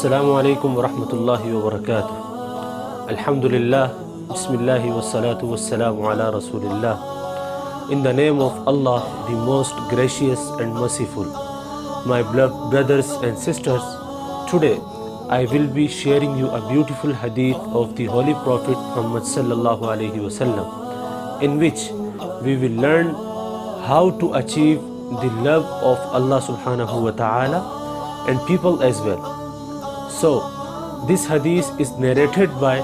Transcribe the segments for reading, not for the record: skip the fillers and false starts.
Assalamu alaikum wa rahmatullahi wa barakatuh. Alhamdulillah, Bismillahi wa salatu wa salamu ala Rasulillah. In the name of Allah, the most gracious and merciful. My beloved brothers and sisters, today I will be sharing you a beautiful hadith of the Holy Prophet Muhammad sallallahu alaihi wasallam, in which we will learn how to achieve the love of Allah subhanahu wa ta'ala and people as well. So, this hadith is narrated by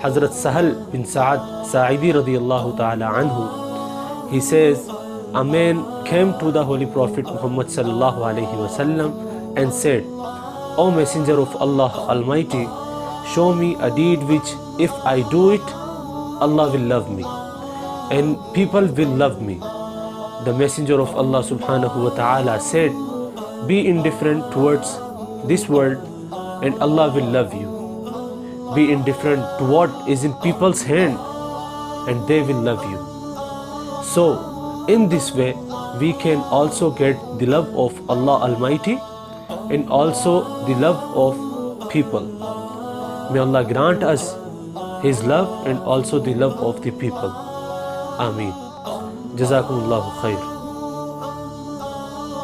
Hazrat Sahal bin Sa'idi radiyallahu ta'ala anhu. He says, a man came to the Holy Prophet Muhammad sallallahu alayhi wasallam and said, O Messenger of Allah Almighty, show me a deed which if I do it, Allah will love me and people will love me. The Messenger of Allah subhanahu wa ta'ala said, be indifferent towards this world and Allah will love you. Be indifferent to what is in people's hand and they will love you. So, in this way, we can also get the love of Allah Almighty and also the love of people. May Allah grant us His love and also the love of the people. Ameen. Jazakumullahu khair.